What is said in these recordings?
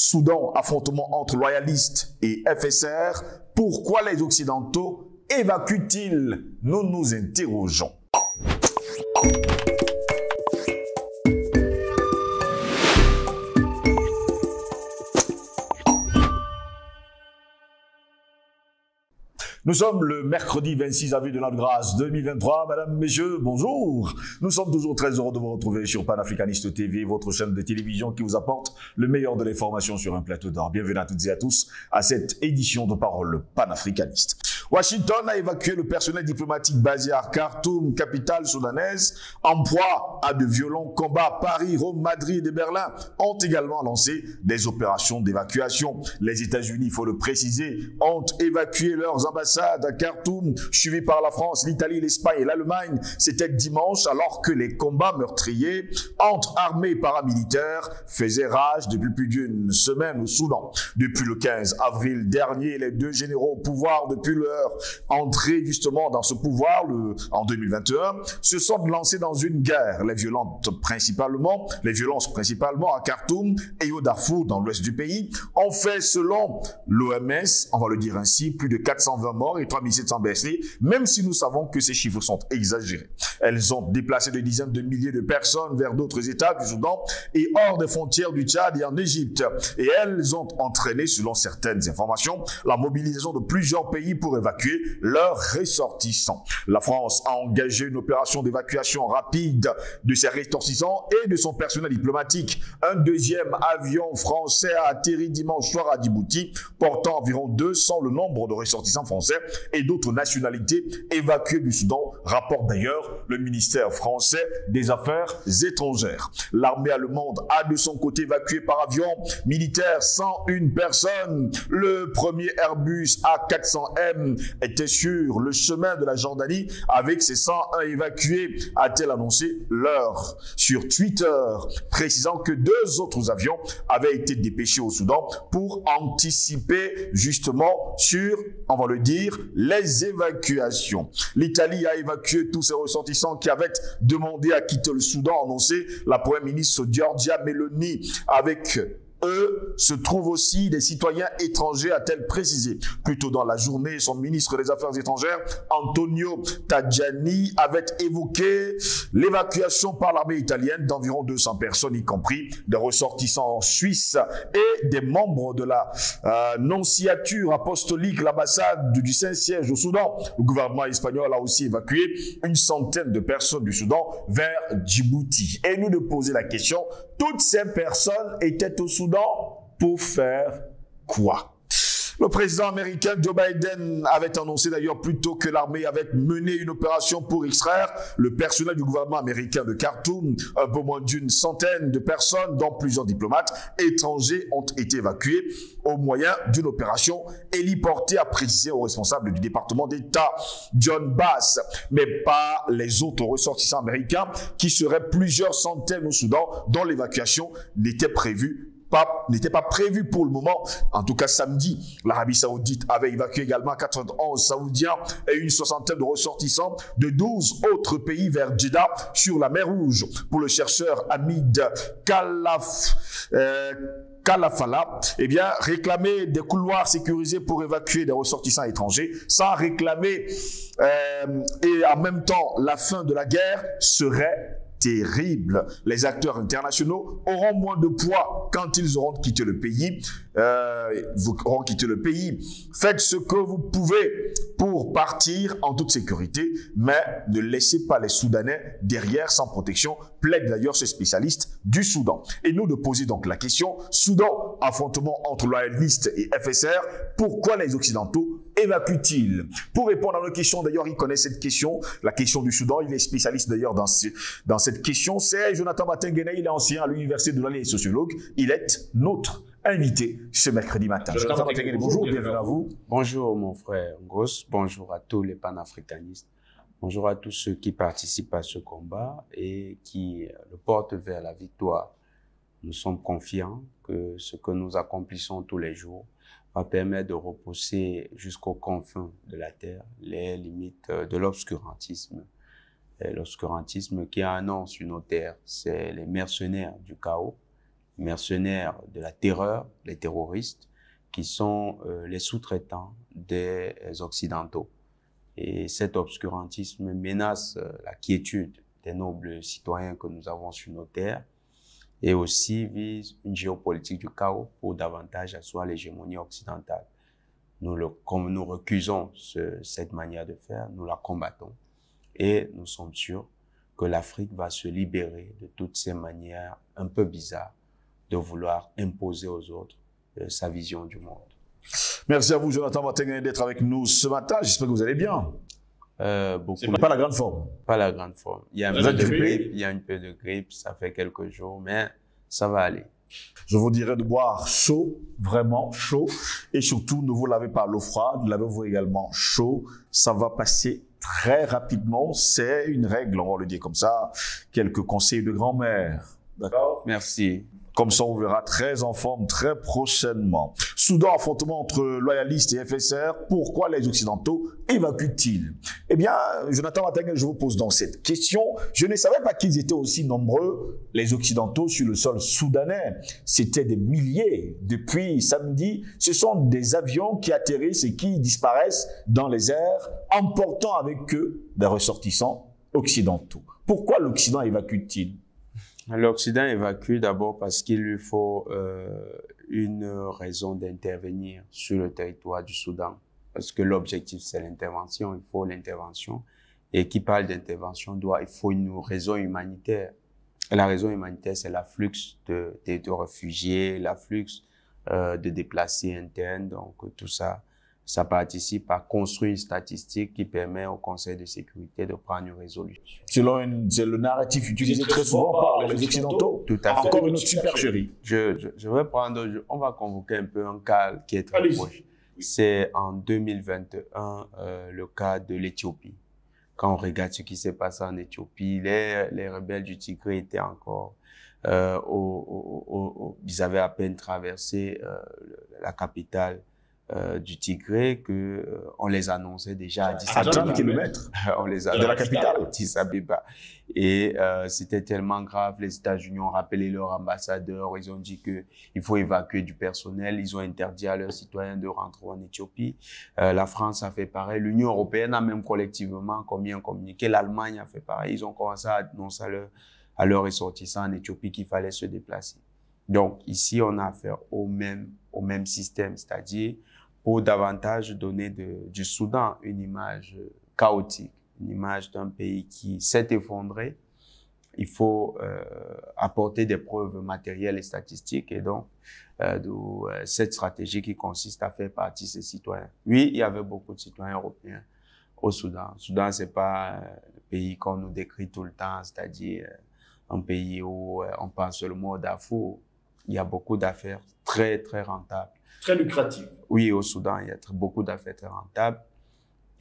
Soudan, affrontement entre loyalistes et FSR. Pourquoi les Occidentaux évacuent-ils? Nous nous interrogeons. Nous sommes le mercredi 26 avril de l'an de grâce 2023. Mesdames, messieurs, bonjour. Nous sommes toujours très heureux de vous retrouver sur Panafricaniste TV, votre chaîne de télévision qui vous apporte le meilleur de l'information sur un plateau d'or. Bienvenue à toutes et à tous à cette édition de Parole panafricaniste. Washington a évacué le personnel diplomatique basé à Khartoum, capitale soudanaise, en proie à de violents combats. Paris, Rome, Madrid et Berlin ont également lancé des opérations d'évacuation. Les États-Unis, il faut le préciser, ont évacué leurs ambassades à Khartoum, suivies par la France, l'Italie, l'Espagne et l'Allemagne. C'était dimanche, alors que les combats meurtriers entre armées et paramilitaires faisaient rage depuis plus d'une semaine au Soudan. Depuis le 15 avril dernier, les deux généraux au pouvoir, depuis leur entrée justement dans ce pouvoir en 2021, se sont lancés dans une guerre. Les violences principalement à Khartoum et au Darfour, dans l'ouest du pays, ont fait, selon l'OMS, on va le dire ainsi, plus de 420 morts et 3700 blessés, même si nous savons que ces chiffres sont exagérés. Elles ont déplacé des dizaines de milliers de personnes vers d'autres États du Soudan et hors des frontières du Tchad et en Égypte. Et elles ont entraîné, selon certaines informations, la mobilisation de plusieurs pays pour évacuer leurs ressortissants. La France a engagé une opération d'évacuation rapide de ses ressortissants et de son personnel diplomatique. Un deuxième avion français a atterri dimanche soir à Djibouti, portant environ 200 le nombre de ressortissants français et d'autres nationalités évacuées du Soudan, rapporte d'ailleurs le ministère français des Affaires étrangères. L'armée allemande a de son côté évacué par avion militaire 101 personnes. Le premier Airbus A400M était sur le chemin de la Jordanie avec ses 101 évacués, a-t-elle annoncé l'heure sur Twitter, précisant que deux autres avions avaient été dépêchés au Soudan pour anticiper justement sur, on va le dire, les évacuations. L'Italie a évacué tous ses ressortissants qui avaient demandé à quitter le Soudan, a annoncé la première ministre Giorgia Meloni. Avec eux se trouvent aussi des citoyens étrangers, a-t-elle précisé. Plus tôt dans la journée, son ministre des Affaires étrangères, Antonio Tajani, avait évoqué l'évacuation par l'armée italienne d'environ 200 personnes, y compris des ressortissants suisses et des membres de la nonciature apostolique, l'ambassade du Saint-Siège au Soudan. Le gouvernement espagnol a aussi évacué une centaine de personnes du Soudan vers Djibouti. Et nous de poser la question, toutes ces personnes étaient au Soudan pour faire quoi? Le président américain Joe Biden avait annoncé d'ailleurs plus tôt que l'armée avait mené une opération pour extraire le personnel du gouvernement américain de Khartoum. Un peu moins d'une centaine de personnes, dont plusieurs diplomates étrangers, ont été évacués au moyen d'une opération héliportée, a précisé au responsable du département d'État John Bass, mais pas les autres ressortissants américains qui seraient plusieurs centaines au Soudan, dont l'évacuation n'était pas prévu pour le moment. En tout cas, samedi, l'Arabie Saoudite avait évacué également 91 Saoudiens et une soixantaine de ressortissants de 12 autres pays vers Jeddah sur la mer Rouge. Pour le chercheur Hamid Kalafala, eh bien, réclamer des couloirs sécurisés pour évacuer des ressortissants étrangers sans réclamer et en même temps la fin de la guerre serait terrible. Les acteurs internationaux auront moins de poids quand ils auront quitté le pays. Faites ce que vous pouvez pour partir en toute sécurité, mais ne laissez pas les Soudanais derrière sans protection, plaide d'ailleurs ce spécialiste du Soudan. Et nous de poser donc la question, Soudan, affrontement entre loyalistes et FSR, pourquoi les Occidentaux évacuent-ils? Pour répondre à nos questions, d'ailleurs, il connaît cette question, la question du Soudan, il est spécialiste d'ailleurs dans cette question, c'est Jonathan Matenguene, il est ancien à l'université de l'année et sociologue, il est notre invité ce mercredi matin. Jonathan Matenguene, bonjour, bienvenue à vous. Bonjour mon frère Ngoz, bonjour à tous les panafricanistes, bonjour à tous ceux qui participent à ce combat et qui le portent vers la victoire. Nous sommes confiants que ce que nous accomplissons tous les jours va permettre de repousser jusqu'aux confins de la terre les limites de l'obscurantisme. L'obscurantisme qui annonce une autre terre, c'est les mercenaires du chaos mercenaires de la terreur, les terroristes, qui sont les sous-traitants des Occidentaux. Et cet obscurantisme menace la quiétude des nobles citoyens que nous avons sur nos terres et aussi vise une géopolitique du chaos pour davantage asseoir l'hégémonie occidentale. Comme nous recusons cette manière de faire, nous la combattons et nous sommes sûrs que l'Afrique va se libérer de toutes ces manières un peu bizarres de vouloir imposer aux autres sa vision du monde. Merci à vous, Jonathan Watenga, d'être avec nous ce matin. J'espère que vous allez bien. C'est pas la grande forme. Pas la grande forme. Il y a un peu de grippe, il y a un peu de grippe, ça fait quelques jours, mais ça va aller. Je vous dirais de boire chaud, vraiment chaud, et surtout ne vous lavez pas à l'eau froide, lavez-vous également chaud, ça va passer très rapidement, c'est une règle, on va le dire comme ça, quelques conseils de grand-mère. D'accord? Merci. Comme ça, on verra très en forme très prochainement. Soudan, affrontement entre loyalistes et FSR. Pourquoi les Occidentaux évacuent-ils? Eh bien, Jonathan Watenga, je vous pose donc cette question. Je ne savais pas qu'ils étaient aussi nombreux, les Occidentaux, sur le sol soudanais. C'était des milliers. Depuis samedi, ce sont des avions qui atterrissent et qui disparaissent dans les airs, emportant avec eux des ressortissants occidentaux. Pourquoi l'Occident évacue-t-il? L'Occident évacue d'abord parce qu'il lui faut une raison d'intervenir sur le territoire du Soudan. Parce que l'objectif, c'est l'intervention, il faut l'intervention. Et qui parle d'intervention, il faut une raison humanitaire. Et la raison humanitaire, c'est l'afflux de réfugiés, l'afflux de déplacés internes. Donc tout ça, ça participe à construire une statistique qui permet au Conseil de sécurité de prendre une résolution. C'est le narratif utilisé très souvent par les Occidentaux. Tout à fait. Encore une autre supercherie. Je vais prendre, on va convoquer un peu un cas qui est très proche. C'est en 2021, le cas de l'Éthiopie. Quand on regarde ce qui s'est passé en Éthiopie, les rebelles du Tigré étaient encore, ils avaient à peine traversé la capitale du Tigré on les annonçait déjà à Addis Abeba. À 30 kilomètres on les de la capitale. Addis Abeba. Et c'était tellement grave. Les États-Unis ont rappelé leur ambassadeur. Ils ont dit que il faut évacuer du personnel. Ils ont interdit à leurs citoyens de rentrer en Éthiopie. La France a fait pareil. L'Union européenne a même collectivement commis un communiqué. L'Allemagne a fait pareil. Ils ont commencé à annoncer à leurs ressortissants en Éthiopie qu'il fallait se déplacer. Donc ici, on a affaire au même système, c'est-à-dire pour davantage donner du Soudan une image chaotique, une image d'un pays qui s'est effondré. Il faut apporter des preuves matérielles et statistiques et donc cette stratégie qui consiste à faire partie de ces citoyens. Oui, il y avait beaucoup de citoyens européens au Soudan. Le Soudan, c'est pas le pays qu'on nous décrit tout le temps, c'est-à-dire un pays où on pense seulement au Darfour. Il y a beaucoup d'affaires très, très rentables. Très lucratif. Oui, au Soudan, il y a beaucoup d'affaires très rentables.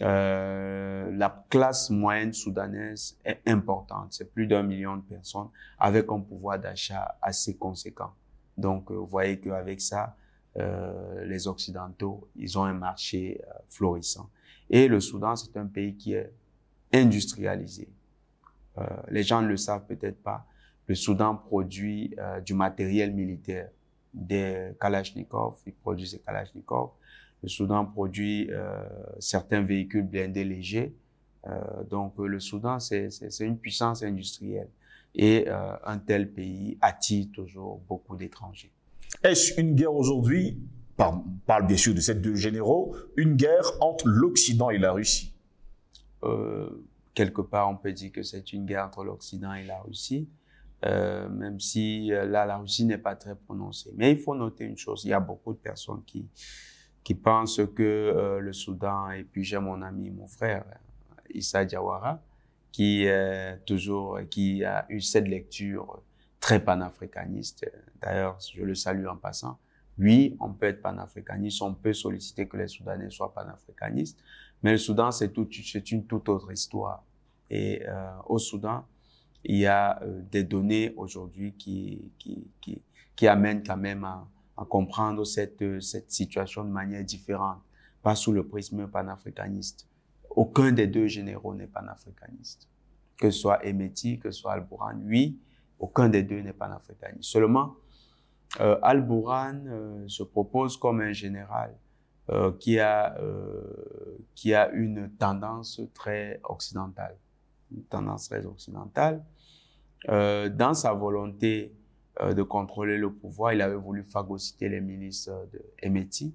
La classe moyenne soudanaise est importante. C'est plus d'1 million de personnes avec un pouvoir d'achat assez conséquent. Donc, vous voyez qu'avec ça, les Occidentaux, ils ont un marché florissant. Et le Soudan, c'est un pays qui est industrialisé. Les gens ne le savent peut-être pas. Le Soudan produit du matériel militaire, des Kalachnikov, ils produisent des Kalachnikov. Le Soudan produit certains véhicules blindés légers. Donc le Soudan, c'est une puissance industrielle. Et un tel pays attire toujours beaucoup d'étrangers. Est-ce une guerre aujourd'hui, on parle bien sûr de ces deux généraux, une guerre entre l'Occident et la Russie? Quelque part, on peut dire que c'est une guerre entre l'Occident et la Russie. Même si là, la Russie n'est pas très prononcée. Mais il faut noter une chose, il y a beaucoup de personnes qui pensent que le Soudan, et puis j'ai mon ami, mon frère, Issa Diawara, qui a eu cette lecture très panafricaniste. D'ailleurs, je le salue en passant. Oui, on peut être panafricaniste, on peut solliciter que les Soudanais soient panafricanistes, mais le Soudan, c'est une toute autre histoire. Et au Soudan, il y a des données aujourd'hui qui amènent quand même à comprendre cette situation de manière différente, pas sous le prisme panafricaniste. Aucun des deux généraux n'est panafricaniste. Que ce soit Hemeti, que ce soit Al-Bourhan, oui, aucun des deux n'est panafricaniste. Seulement, Al-Bourhan se propose comme un général qui a une tendance très occidentale. Une tendance très occidentale. Dans sa volonté de contrôler le pouvoir, il avait voulu phagocyter les milices de Emeti,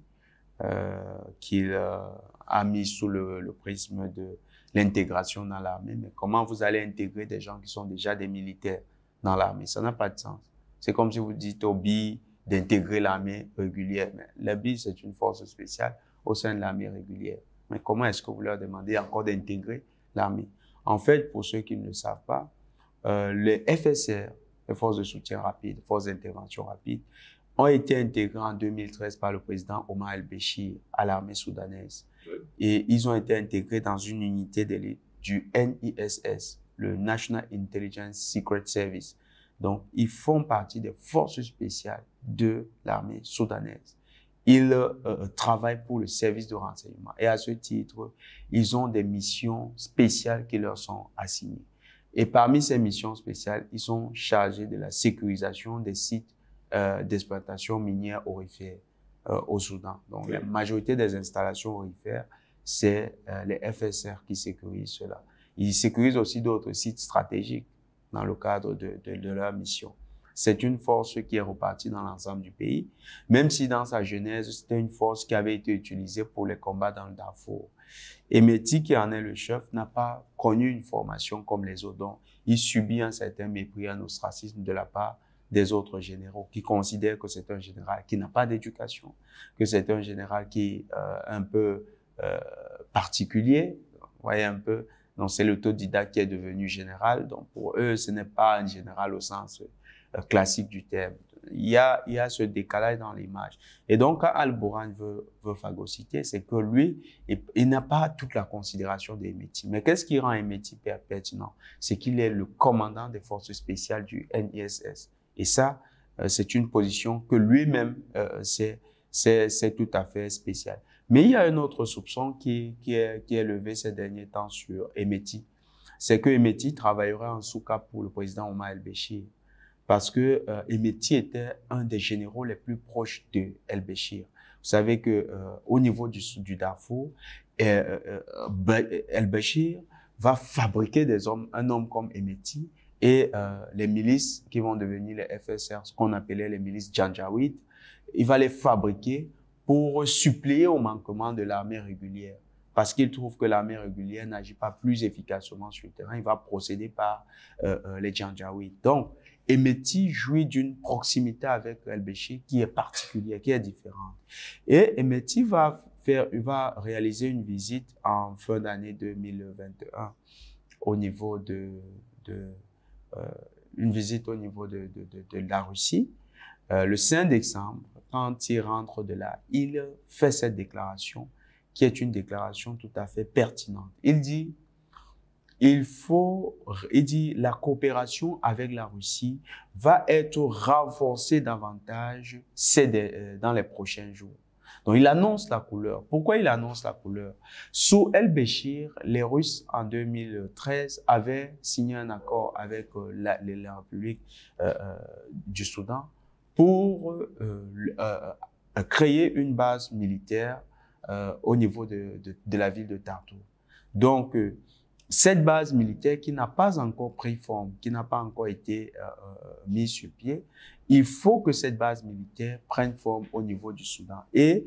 qu'il a mis sous le prisme de l'intégration dans l'armée. Mais comment vous allez intégrer des gens qui sont déjà des militaires dans l'armée? Ça n'a pas de sens. C'est comme si vous dites au BI d'intégrer l'armée régulière. Mais la BI, c'est une force spéciale au sein de l'armée régulière. Mais comment est-ce que vous leur demandez encore d'intégrer l'armée? En fait, pour ceux qui ne le savent pas, les FSR, les forces de soutien rapide, forces d'intervention rapide, ont été intégrés en 2013 par le président Omar el-Béchir à l'armée soudanaise. Et ils ont été intégrés dans une unité d'élite du NISS, le National Intelligence Secret Service. Donc, ils font partie des forces spéciales de l'armée soudanaise. Ils travaillent pour le service de renseignement. Et à ce titre, ils ont des missions spéciales qui leur sont assignées. Et parmi ces missions spéciales, ils sont chargés de la sécurisation des sites d'exploitation minière aurifère au Soudan. Donc, la majorité des installations aurifères, c'est les FSR qui sécurisent cela. Ils sécurisent aussi d'autres sites stratégiques dans le cadre de leur mission. C'est une force qui est repartie dans l'ensemble du pays, même si dans sa genèse, c'était une force qui avait été utilisée pour les combats dans le Darfour. Emeti, qui en est le chef, n'a pas connu une formation comme les autres. Donc, il subit un certain mépris, un ostracisme de la part des autres généraux qui considèrent que c'est un général qui n'a pas d'éducation, que c'est un général qui est un peu particulier, vous voyez un peu. Donc, c'est l'autodidacte qui est devenu général. Donc, pour eux, ce n'est pas un général au sens classique du terme. Il y a ce décalage dans l'image. Et donc, quand Al-Bourhan veut phagocyter, c'est que lui, il n'a pas toute la considération des Emeti. Mais qu'est-ce qui rend Emeti pertinent? C'est qu'il est le commandant des forces spéciales du NISS. Et ça, c'est une position que lui-même, c'est tout à fait spécial. Mais il y a un autre soupçon qui est levé ces derniers temps sur Emeti. C'est que Emeti travaillerait en sous-cap pour le président Omar el-Béchir. Parce que Emeti était un des généraux les plus proches de el-Béchir. Vous savez que au niveau du Darfour, el-Béchir va fabriquer des hommes, un homme comme Emeti, et les milices qui vont devenir les FSR, ce qu'on appelait les milices Janjaweed, il va les fabriquer pour suppléer au manquement de l'armée régulière. Parce qu'il trouve que l'armée régulière n'agit pas plus efficacement sur le terrain, il va procéder par les Janjaweed. Donc, Emeti jouit d'une proximité avec el-Béchir qui est particulière, qui est différente. Et Emeti va réaliser une visite en fin d'année 2021 au niveau une visite au niveau de la Russie. Le 5 décembre, quand il rentre de là, il fait cette déclaration qui est une déclaration tout à fait pertinente. Il dit, la coopération avec la Russie va être renforcée davantage dans les prochains jours. Donc, il annonce la couleur. Pourquoi il annonce la couleur? Sous el-Béchir, les Russes, en 2013, avaient signé un accord avec la République du Soudan pour créer une base militaire au niveau de la ville de Tartour. Donc, cette base militaire qui n'a pas encore pris forme, qui n'a pas encore été mise sur pied, il faut que cette base militaire prenne forme au niveau du Soudan. Et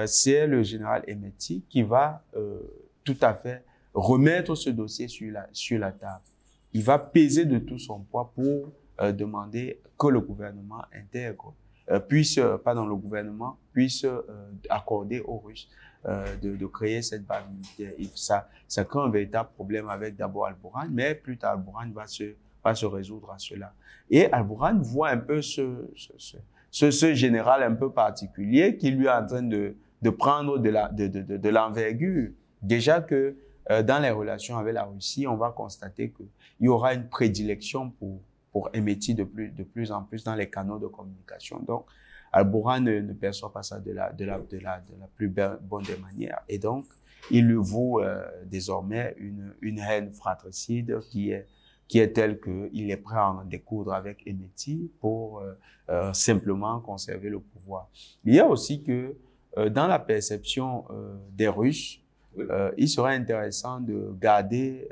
c'est le général Emeti qui va tout à fait remettre ce dossier sur la table. Il va peser de tout son poids pour demander que le gouvernement intègre, puisse accorder aux Russes de créer cette base militaire. Et ça crée un véritable problème avec d'abord Al-Bourhan, mais plus tard Al-Bourhan va se résoudre à cela. Et Al-Bourhan voit un peu ce général un peu particulier qui lui est en train de prendre de l'envergure. Déjà que dans les relations avec la Russie, on va constater qu'il y aura une prédilection pour Emeti de plus en plus dans les canaux de communication. Donc, Al-Bourhan ne perçoit pas ça de la plus bonne des manières. Et donc, il lui voue désormais une haine fratricide qui est qui est tel qu'il est prêt à en découdre avec Emeti pour simplement conserver le pouvoir. Il y a aussi que dans la perception des Russes, il serait intéressant de garder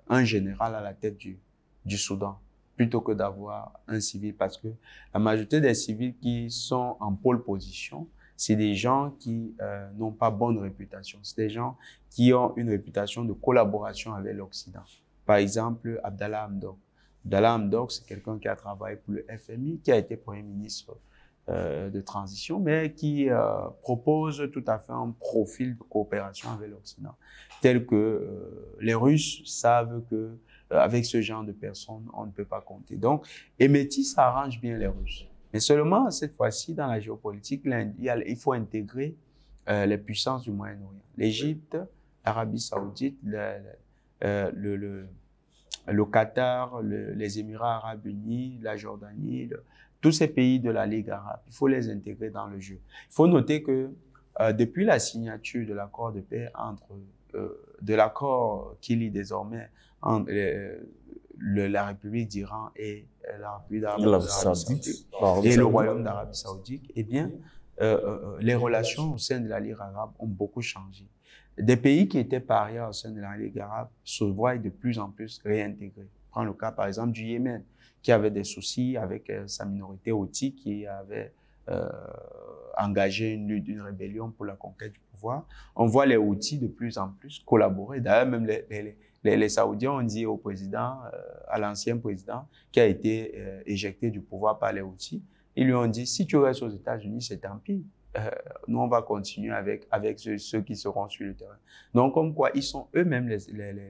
un général à la tête du Soudan plutôt que d'avoir un civil, parce que la majorité des civils qui sont en pole position, c'est des gens qui n'ont pas bonne réputation. C'est des gens qui ont une réputation de collaboration avec l'Occident. Par exemple, Abdallah Hamdok. Abdallah Hamdok, c'est quelqu'un qui a travaillé pour le FMI, qui a été Premier ministre de transition, mais qui propose tout à fait un profil de coopération avec l'Occident, tel que les Russes savent que avec ce genre de personnes, on ne peut pas compter. Donc, Emeti, ça arrange bien les Russes. Mais seulement, cette fois-ci, dans la géopolitique, il faut intégrer les puissances du Moyen-Orient. L'Égypte, l'Arabie Saoudite, le Qatar, les Émirats Arabes Unis, la Jordanie, tous ces pays de la Ligue arabe, il faut les intégrer dans le jeu. Il faut noter que depuis la signature de l'accord de paix de l'accord qui lie désormais entre la République d'Iran et la République d'Arabie Saoudite et le Royaume d'Arabie Saoudite, eh bien, les relations au sein de la Ligue arabe ont beaucoup changé. Des pays qui étaient parias au sein de la Ligue arabe se voient de plus en plus réintégrés. Prends le cas, par exemple, du Yémen, qui avait des soucis avec sa minorité houthi, qui avait engagé une rébellion pour la conquête du pouvoir. On voit les Houthis de plus en plus collaborer. D'ailleurs, même les Saoudiens ont dit au président, à l'ancien président, qui a été éjecté du pouvoir par les Houthis, ils lui ont dit, si tu restes aux États-Unis, c'est tant pis. Nous, on va continuer avec ceux qui seront sur le terrain. Donc, comme quoi, ils sont eux-mêmes,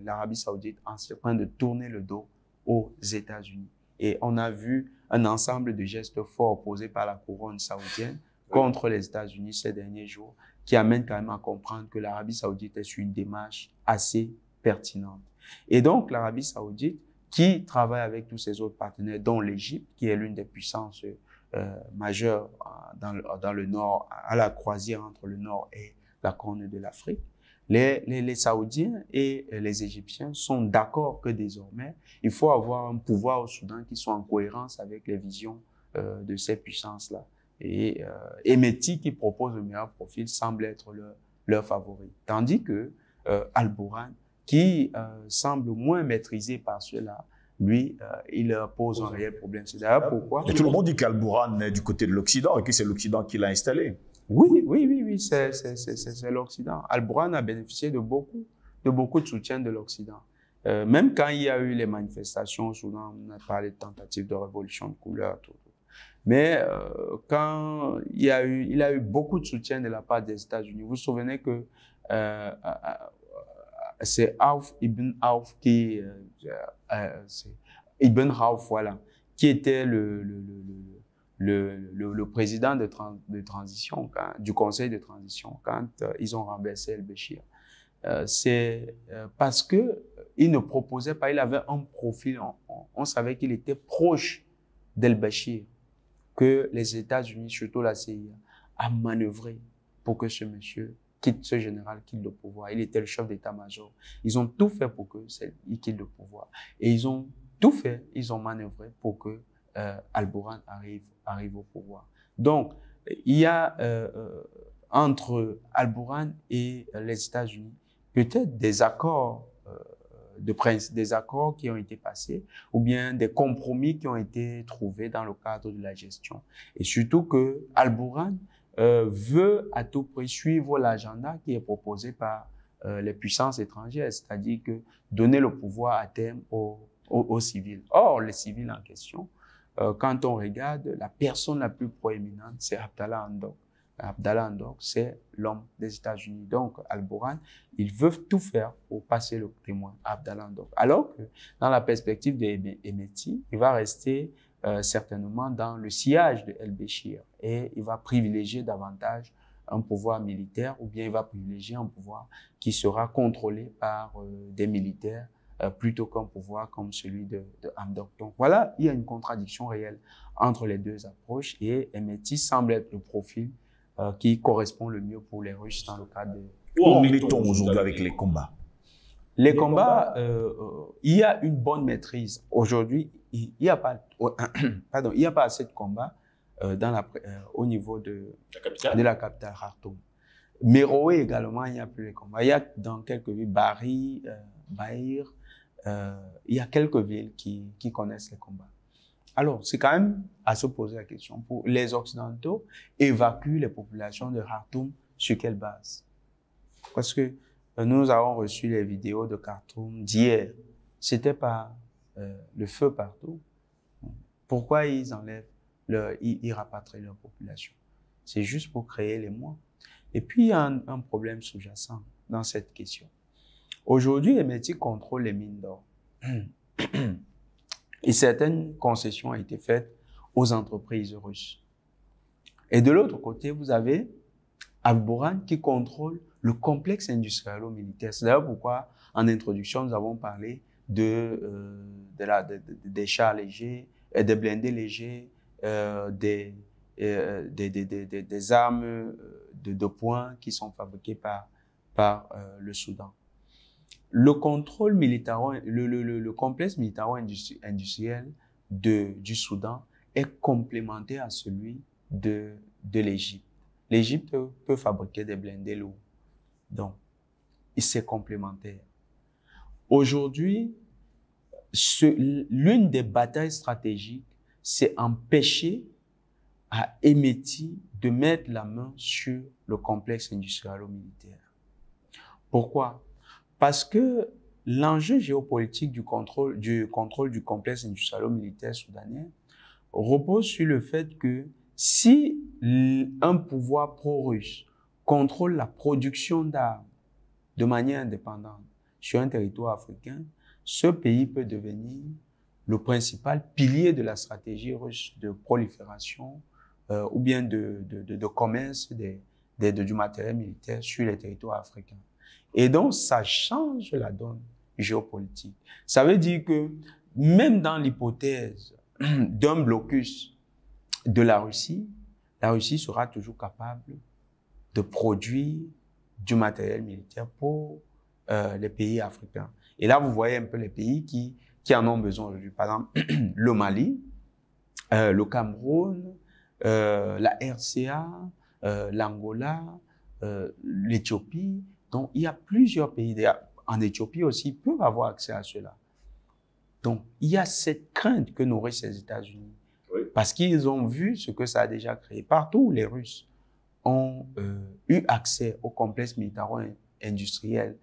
l'Arabie Saoudite, en train de tourner le dos aux États-Unis. Et on a vu un ensemble de gestes forts posés par la couronne saoudienne contre les États-Unis ces derniers jours, qui amènent quand même à comprendre que l'Arabie Saoudite est sur une démarche assez pertinente. Et donc, l'Arabie Saoudite, qui travaille avec tous ses autres partenaires, dont l'Égypte, qui est l'une des puissances majeures dans le nord, à la croisière entre le nord et la corne de l'Afrique, les Saoudiens et les Égyptiens sont d'accord que désormais, il faut avoir un pouvoir au Soudan qui soit en cohérence avec les visions de ces puissances-là. Et Emeti, qui propose le meilleur profil, semble être leur favori. Tandis que Al-Bourhan, qui semble moins maîtrisé par ceux-là, lui, il pose un réel problème. C'est d'ailleurs pourquoi... Et tout le monde dit qu'Al-Bourhan est du côté de l'Occident et que c'est l'Occident qui l'a installé. Oui, c'est l'Occident. Al-Bourhan a bénéficié de beaucoup de soutien de l'Occident. Même quand il y a eu les manifestations au Soudan, on a parlé de tentatives de révolution de couleur, tout. Mais quand il a eu beaucoup de soutien de la part des États-Unis. Vous vous souvenez que c'est Auf Ibn Auf qui Ibn Auf, voilà, qui était le président de transition, du conseil de transition, quand ils ont renversé El-Béchir. C'est parce que il ne proposait pas, il avait un profil, on savait qu'il était proche d'El-Béchir, que les États-Unis, surtout la CIA, a manœuvré pour que ce monsieur quitte, ce général quitte le pouvoir. Il était le chef d'état-major. Ils ont tout fait pour qu'il quitte le pouvoir. Et ils ont tout fait, ils ont manœuvré pour que Al-Bourhan arrive au pouvoir. Donc, il y a entre Al-Bourhan et les États-Unis peut-être des accords des accords qui ont été passés ou bien des compromis qui ont été trouvés dans le cadre de la gestion. Et surtout que Al-Bourhan veut à tout prix suivre l'agenda qui est proposé par les puissances étrangères, c'est-à-dire que donner le pouvoir à terme aux civils. Or, les civils en question, quand on regarde, la personne la plus proéminente, c'est Abdallah Hamdok. Abdallah Hamdok, c'est l'homme des États-Unis. Donc, Al-Bourhan, ils veulent tout faire pour passer le témoin à Abdallah Hamdok. Alors que, dans la perspective d'Emeti, il va rester certainement dans le sillage de El-Béchir et il va privilégier davantage un pouvoir militaire ou bien il va privilégier un pouvoir qui sera contrôlé par des militaires plutôt qu'un pouvoir comme celui de Hamdok. Donc voilà, il y a une contradiction réelle entre les deux approches et Emeti semble être le profil qui correspond le mieux pour les Russes dans le cadre de... Où en est-on aujourd'hui avec les combats? Les combats, il y a une bonne maîtrise. Aujourd'hui, il n'y a pas, pardon, il y a pas assez de combats au niveau de la capitale Khartoum. Merowe également, il n'y a plus les combats. Il y a dans quelques villes, Bari, Bahir, il y a quelques villes qui connaissent les combats. Alors, c'est quand même à se poser la question. Pour les Occidentaux, évacuer les populations de Khartoum, sur quelle base? Parce que nous avons reçu les vidéos de Khartoum d'hier. C'était pas le feu partout. Pourquoi ils enlèvent ils rapatrient leur population? C'est juste pour créer les mois. Et puis, il y a un problème sous-jacent dans cette question. Aujourd'hui, les métiers contrôlent les mines d'or. Et certaines concessions ont été faites aux entreprises russes. Et de l'autre côté, vous avez Al-Boran qui contrôle le complexe industriel-militaire. C'est d'ailleurs pourquoi, en introduction, nous avons parlé des chars légers, des blindés légers, des armes de poing qui sont fabriquées par le Soudan. Le contrôle le complexe militaro-industriel du Soudan est complémentaire à celui de l'Égypte. L'Égypte peut fabriquer des blindés lourds. Donc, c'est complémentaire. Aujourd'hui, l'une des batailles stratégiques, c'est empêcher à Emeti de mettre la main sur le complexe industriel-militaire. Pourquoi? Parce que l'enjeu géopolitique du contrôle du complexe industriel-militaire soudanais repose sur le fait que si un pouvoir pro-russe contrôle la production d'armes de manière indépendante sur un territoire africain, ce pays peut devenir le principal pilier de la stratégie russe de prolifération ou bien de commerce du matériel militaire sur les territoires africains. Et donc, ça change la donne géopolitique. Ça veut dire que même dans l'hypothèse d'un blocus de la Russie sera toujours capable de produire du matériel militaire pour les pays africains. Et là, vous voyez un peu les pays qui en ont besoin aujourd'hui. Par exemple, le Mali, le Cameroun, la RCA, l'Angola, l'Éthiopie. Donc, il y a plusieurs pays. En Éthiopie aussi, ils peuvent avoir accès à cela. Donc, il y a cette crainte que nourrissent les États-Unis. Oui. Parce qu'ils ont vu ce que ça a déjà créé. Partout où les Russes ont eu accès au complexe militaro-industriel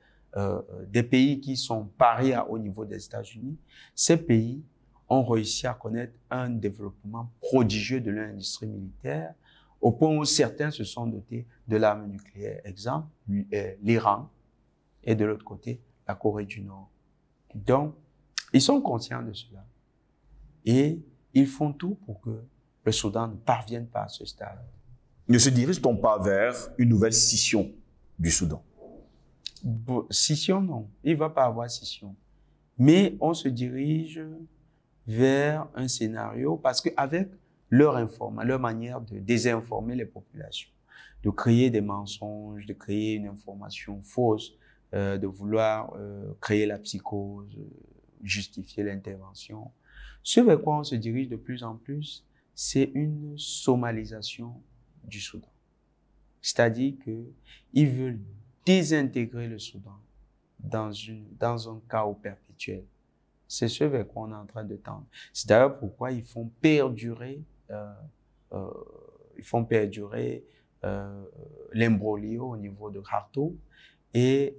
des pays qui sont parias au niveau des États-Unis, ces pays ont réussi à connaître un développement prodigieux de leur industrie militaire, au point où certains se sont dotés de l'arme nucléaire. Exemple, l'Iran, et de l'autre côté, la Corée du Nord. Donc, ils sont conscients de cela. Et ils font tout pour que le Soudan ne parvienne pas à ce stade. Ne se dirige-t-on pas vers une nouvelle scission du Soudan? Scission, non. Il ne va pas avoir scission. Mais on se dirige vers un scénario parce qu'avec leur manière de désinformer les populations, de créer des mensonges, de créer une information fausse, de vouloir créer la psychose, justifier l'intervention. Ce vers quoi on se dirige de plus en plus, c'est une somalisation du Soudan. C'est-à-dire qu'ils veulent désintégrer le Soudan dans un chaos perpétuel. C'est ce vers quoi on est en train de tendre. C'est d'ailleurs pourquoi ils font perdurer l'imbroglio au niveau de Khartoum et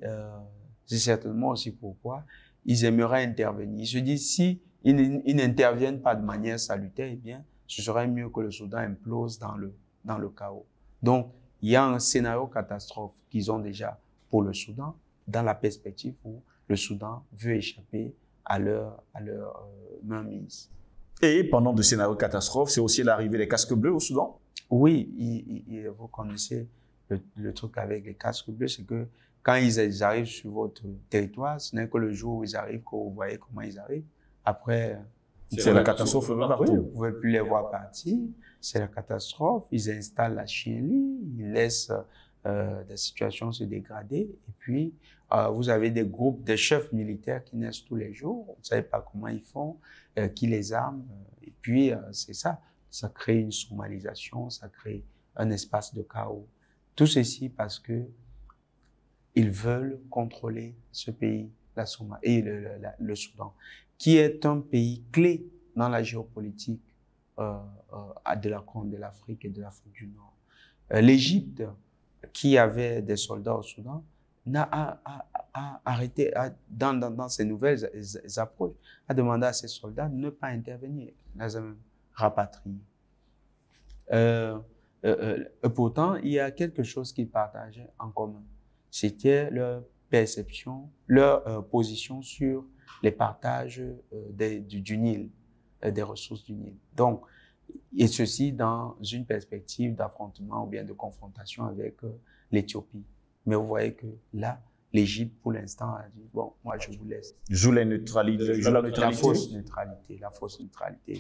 c'est certainement aussi pourquoi ils aimeraient intervenir. Ils se disent si ils n'interviennent pas de manière salutaire, eh bien, ce serait mieux que le Soudan implose dans le chaos. Donc, il y a un scénario catastrophe qu'ils ont déjà pour le Soudan dans la perspective où le Soudan veut échapper à leur mainmise. Et pendant de scénario catastrophe, c'est aussi l'arrivée des casques bleus au Soudan? Oui, vous connaissez le truc avec les casques bleus, c'est que quand ils arrivent sur votre territoire, ce n'est que le jour où ils arrivent que vous voyez comment ils arrivent. Après, c'est la catastrophe partout. Oui, vous ne pouvez plus les voir partir. C'est la catastrophe. Ils installent la chienlit, ils laissent la situation se dégrader. Et puis, vous avez des groupes, des chefs militaires qui naissent tous les jours. On ne sait pas comment ils font, qui les arment. Et puis, c'est ça. Ça crée une somalisation, ça crée un espace de chaos. Tout ceci parce que ils veulent contrôler ce pays, la Somalie et le Soudan, qui est un pays clé dans la géopolitique de la Corne de l'Afrique et de l'Afrique du Nord. L'Égypte, qui avait des soldats au Soudan, a arrêté, dans ses nouvelles approches, a demandé à ses soldats de ne pas intervenir, les a même rapatriés. Pourtant, il y a quelque chose qu'ils partageaient en commun. C'était leur perception, leur position sur les partages du Nil, des ressources du Nil. Donc, et ceci dans une perspective d'affrontement ou bien de confrontation avec l'Éthiopie. Mais vous voyez que là, l'Égypte, pour l'instant, a dit, bon, moi, je vous laisse. Joue la neutralité. La fausse neutralité.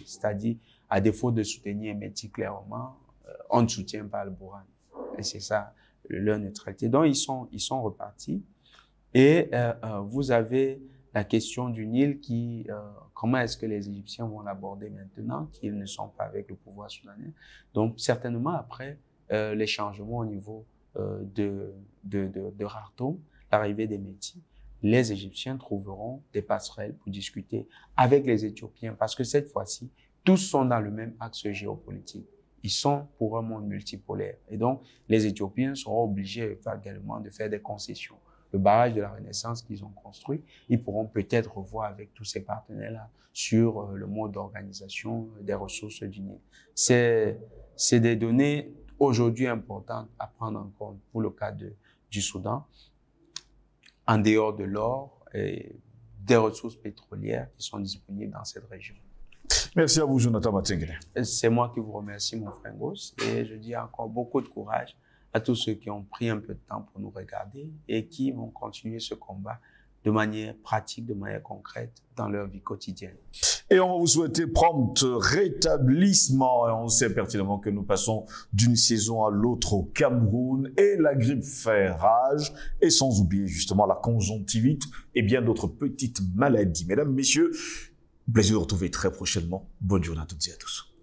C'est-à-dire, à défaut de soutenir Mehdi clairement, on ne soutient pas le Bourhan. Et c'est ça, leur neutralité. Donc, ils sont repartis. Et vous avez la question du Nil qui, comment est-ce que les Égyptiens vont l'aborder maintenant qu'ils ne sont pas avec le pouvoir soudanais. Donc, certainement, après les changements au niveau de Khartoum, l'arrivée des Métis, les Égyptiens trouveront des passerelles pour discuter avec les Éthiopiens parce que cette fois-ci, tous sont dans le même axe géopolitique. Ils sont pour un monde multipolaire. Et donc, les Éthiopiens seront obligés également de faire des concessions. Le barrage de la Renaissance qu'ils ont construit, ils pourront peut-être revoir avec tous ces partenaires-là sur le mode d'organisation des ressources du Nil. C'est des données aujourd'hui importantes à prendre en compte pour le cas du Soudan, en dehors de l'or et des ressources pétrolières qui sont disponibles dans cette région. Merci à vous, Jonathan Matsingene. C'est moi qui vous remercie, mon frère Ngos, et je dis encore beaucoup de courage à tous ceux qui ont pris un peu de temps pour nous regarder et qui vont continuer ce combat de manière pratique, de manière concrète dans leur vie quotidienne. Et on va vous souhaiter prompt rétablissement. Et on sait pertinemment que nous passons d'une saison à l'autre au Cameroun et la grippe fait rage et sans oublier justement la conjonctivite et bien d'autres petites maladies. Mesdames, messieurs, plaisir de vous retrouver très prochainement. Bonne journée à toutes et à tous.